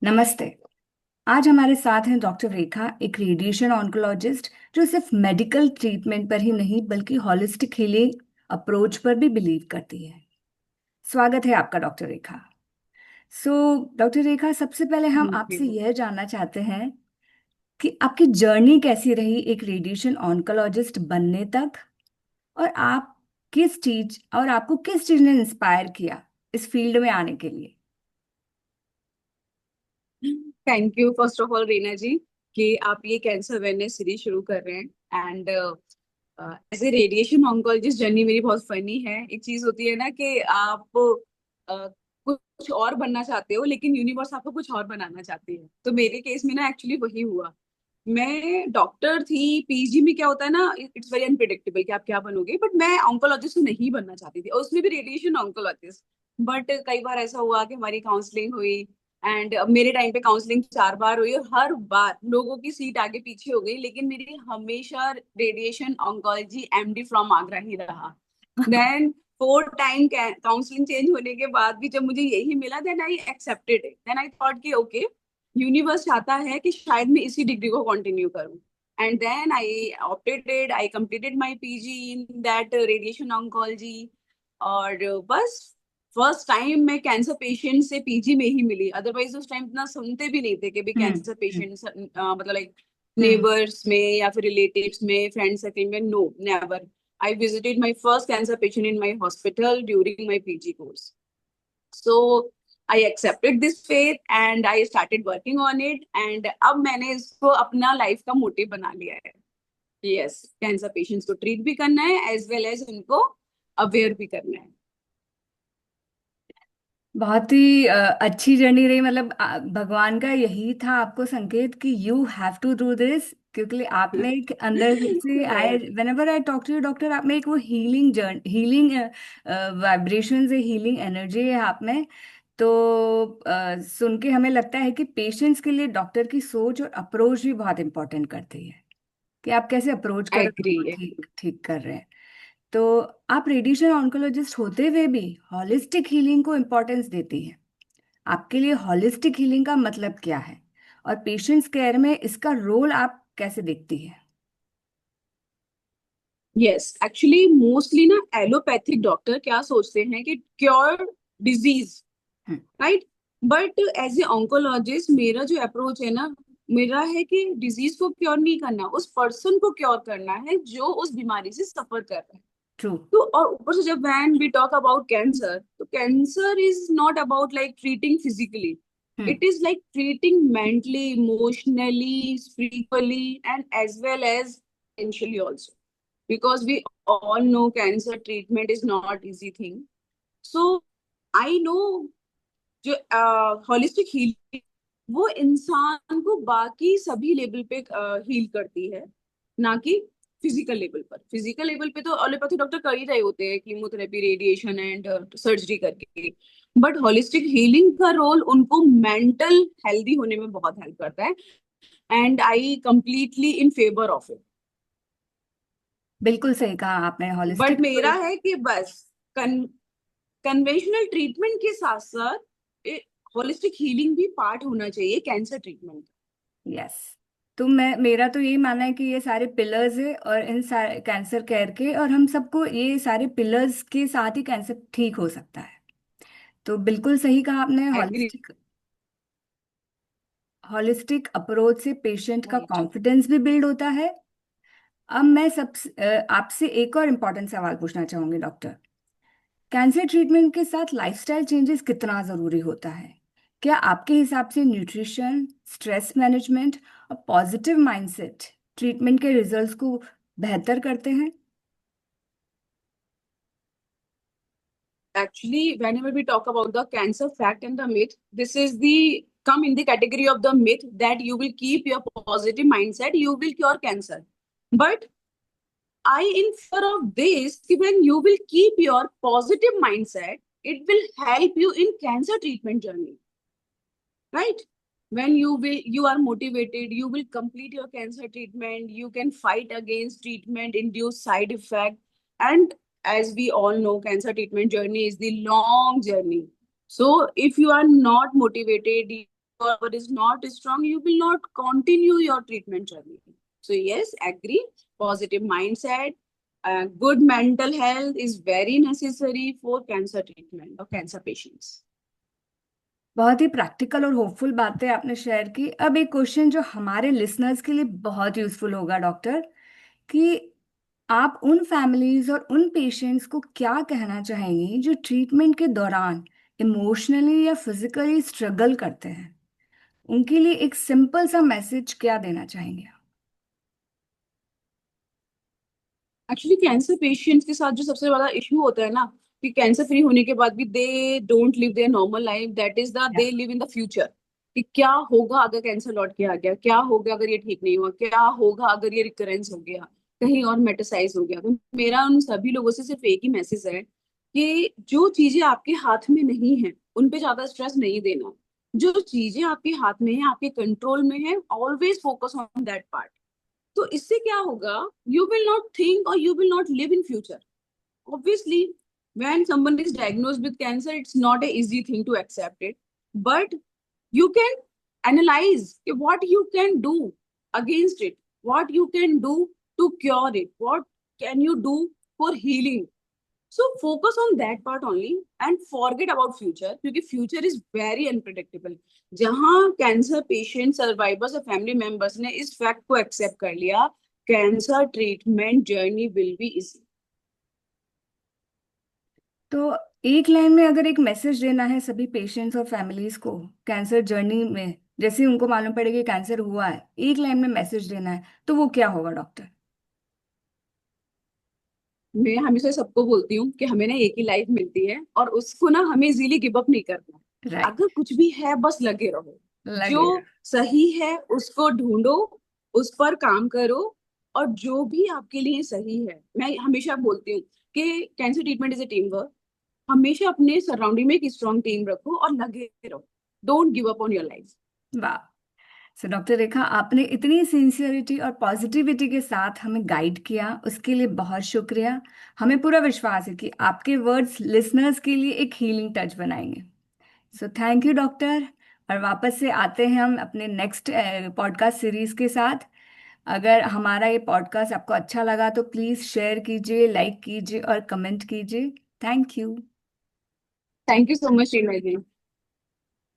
नमस्ते। आज हमारे साथ हैं डॉक्टर रेखा, एक रेडिएशन ऑन्कोलॉजिस्ट जो सिर्फ मेडिकल ट्रीटमेंट पर ही नहीं बल्कि हॉलिस्टिक हीलिंग अप्रोच पर भी बिलीव करती है। स्वागत है आपका डॉक्टर रेखा। सो डॉक्टर रेखा, सबसे पहले हम थैंक आपसे यू। यह जानना चाहते हैं कि आपकी जर्नी कैसी रही एक रेडिएशन ऑन्कोलॉजिस्ट बनने तक, और आपको किस चीज ने इंस्पायर किया इस फील्ड में आने के लिए। Thank you first of all Reena ji कि आप ये कैंसर अवेयरनेस सीरीज शुरू कर रहे हैं। And as a radiation oncologist journey मेरी बहुत फनी है। एक चीज होती है ना कि आप कुछ और बनना चाहते हो लेकिन यूनिवर्स आपको कुछ और बनाना चाहती है। तो मेरे केस में ना एक्चुअली वही हुआ। मैं डॉक्टर थी। पीजी में क्या होता है ना, इट्स वेरी अनप्रिडिक्टेबल कि आप क्या बनोगे, बट मैं ऑन्कोलॉजिस्ट तो नहीं बनना चाहती थी और उसमें भी रेडिएशन ऑन्कोलॉजिस्ट। बट कई बार ऐसा हुआ कि हमारी काउंसलिंग हुई। एंड मेरे टाइम पे काउंसलिंग 4 बार हुई और हर बार लोगों की सीट आगे पीछे हो गई, लेकिन मेरी हमेशा radiation oncology MD from Agra ही रहा। देन 4 टाइम काउंसलिंग चेंज होने के बाद भी जब मुझे यही मिला, then I accepted it. Then I thought कि ओके, यूनिवर्स चाहता है कि शायद मैं इसी डिग्री को कंटिन्यू करूं। And then I opted, I completed my PG in that radiation oncology. और बस फर्स्ट टाइम मैं कैंसर पेशेंट से पीजी में ही मिली। अदरवाइज उस टाइम इतना सुनते भी नहीं थे कि भी हम्म। Cancer hmm. पेशेंट्स मतलब लाइक हम्म। नेबर्स में या फिर रिलेटिव्स में, फ्रेंड सर्कल में, no never. I visited my first cancer patient in my hospital during my PG course. So I accepted this faith and I started working on it, and अब मैंने इसको अपना life का motive बना लिया है। Yes, cancer patients को treat भी करना है एज वेल एज उनको अवेयर भी करना है। बहुत ही अच्छी जर्नी रही। मतलब भगवान का यही था आपको संकेत कि you have to do this, क्योंकि आपने एक अंदर से आए। Right. Whenever I talk to you doctor, आप में एक वो हीलिंग जर्नी, हीलिंग वाइब्रेशन है, हीलिंग एनर्जी है आप में। तो सुन के हमें लगता है कि पेशेंट्स के लिए डॉक्टर की सोच और अप्रोच भी बहुत इंपॉर्टेंट करती है, कि आप कैसे अप्रोच कर रहे एग्री हो, एग्री। ठीक ठीक कर रहे हैं। तो आप रेडिएशन ऑन्कोलॉजिस्ट होते हुए भी हॉलिस्टिक हीलिंग को इम्पोर्टेंस देती है। आपके लिए हॉलिस्टिक हीलिंग का मतलब क्या है, और पेशेंट्स केयर में इसका रोल आप कैसे देखती है। यस, एक्चुअली मोस्टली ना एलोपैथिक डॉक्टर क्या सोचते हैं कि cure disease, hmm. Right. But as a oncologist मेरा जो अप्रोच है ना, मेरा है कि डिजीज को क्योर नहीं करना, उस पर्सन को क्योर करना है जो उस बीमारी से सफर कर रहा है। ट्रू। तो और ऊपर से जब when we talk about cancer, तो cancer is not about like treating physically, hmm. It is like treating mentally, emotionally, spiritually and as well as financially also, because we all know cancer treatment is not easy thing. So I know जो holistic healing वो इंसान को बाकी सभी level पे heal करती है, ना कि फिजिकल लेवल पर। फिजिकल लेवल पे तो एलोपैथी डॉक्टर कर ही रहे होते हैं, कीमोथेरेपी, रेडिएशन एंड सर्जरी करके। बट होलिस्टिक हीलिंग का रोल उनको मेंटल हेल्दी होने में बहुत हेल्प करता है। And I completely in favour of it. बिल्कुल सही कहा आपने, बट हॉलिस्टिक मेरा अप्रोच। है कि बस कन्वेंशनल ट्रीटमेंट के साथ साथ होलिस्टिक हीलिंग भी पार्ट होना चाहिए कैंसर ट्रीटमेंट। यस। तो मेरा तो यही मानना है कि ये सारे पिलर्स है, और इन सारे कैंसर केयर के, और हम सबको ये सारे पिलर्स के साथ ही कैंसर ठीक हो सकता है। तो बिल्कुल सही कहा आपने। एग्री। हॉलिस्टिक हॉलिस्टिक अप्रोच से पेशेंट का राइट। कॉन्फिडेंस भी बिल्ड होता है। अब मैं आपसे एक और इम्पोर्टेंट सवाल पूछना चाहूंगी डॉक्टर। कैंसर ट्रीटमेंट के साथ लाइफस्टाइल चेंजेस कितना जरूरी होता है? क्या आपके हिसाब से न्यूट्रिशन, स्ट्रेस मैनेजमेंट और पॉजिटिव माइंडसेट ट्रीटमेंट के रिजल्ट्स को बेहतर करते हैं? Actually, whenever we talk about the cancer fact and the myth, this is the come in the category of the myth that you will keep your positive mindset, you will cure cancer. But I in fear of this, when you will keep your positive mindset, it will help you in cancer treatment journey, right? When you are motivated, you will complete your cancer treatment, you can fight against treatment induced side effect. And as we all know, cancer treatment journey is the long journey. So if you are not motivated, you willpower is not strong, you will not continue your treatment journey. So yes, agree. Positive mindset, good mental health is very necessary for cancer treatment of cancer patients. बहुत ही practical और hopeful बातें आपने share की। अब एक question जो हमारे listeners के लिए बहुत यूजफुल होगा डॉक्टर, कि आप उन फैमिलीज और उन पेशेंट्स को क्या कहना चाहेंगी जो ट्रीटमेंट के दौरान इमोशनली या फिजिकली स्ट्रगल करते हैं? उनके लिए एक सिंपल सा मैसेज क्या देना चाहेंगे आप? एक्चुअली कैंसर पेशेंट्स के साथ जो सबसे बड़ा इशू होता है ना, कि कैंसर फ्री होने के बाद भी they don't live there normal life, that is the Yeah. They live in the future. कि क्या होगा अगर कैंसर लौट के आ गया, क्या होगा अगर ये ठीक नहीं हुआ, क्या होगा अगर ये रिकरेंस हो गया, कहीं और मेटासाइज हो गया। तो मेरा उन सभी लोगों से सिर्फ एक ही मैसेज है कि जो चीजें आपके हाथ में नहीं है उन पे ज्यादा स्ट्रेस नहीं देना। जो चीजें आपके हाथ में है, आपके कंट्रोल में है, always focus on that part. तो इससे क्या होगा, यू विल नॉट थिंक और you will not live in future. obviously when someone is diagnosed with cancer, it's not a easy thing to accept it, but you can analyze what you can do against it, what you can do to cure it, what can you do for healing. So focus on that part only and forget about future, क्योंकि future is very unpredictable। जहाँ cancer patient survivors और family members ने इस fact को accept कर लिया, cancer treatment journey will be easy. तो एक लाइन में अगर एक मैसेज देना है सभी पेशेंट्स और फैमिलीज को कैंसर जर्नी में, जैसे ही उनको मालूम पड़े कि कैंसर हुआ है, एक लाइन में मैसेज देना है, तो वो क्या होगा डॉक्टर? मैं हमेशा सबको बोलती हूँ कि हमें ना एक ही लाइफ मिलती है और उसको ना हमें इजीली गिव अप नहीं करना है। राइट। अगर कुछ भी है बस लगे रहो, जो लगे। सही है उसको ढूंढो, उस पर काम करो, और जो भी आपके लिए सही है। मैं हमेशा बोलती हूँ कि cancer treatment is a team work. हमेशा अपने सराउंडिंग में एक स्ट्रॉन्ग टीम रखो और लगे रहो। Don't give up on your life. वाह। सो डॉक्टर रेखा, आपने इतनी सिंसियरिटी और पॉजिटिविटी के साथ हमें गाइड किया, उसके लिए बहुत शुक्रिया। हमें पूरा विश्वास है कि आपके वर्ड्स लिसनर्स के लिए एक हीलिंग टच बनाएंगे। So thank you doctor. और वापस से आते हैं हम अपने नेक्स्ट पॉडकास्ट सीरीज के साथ। अगर हमारा ये पॉडकास्ट आपको अच्छा लगा तो प्लीज़ शेयर कीजिए, लाइक कीजिए और कमेंट कीजिए। Thank you. Thank you so much Reena ji.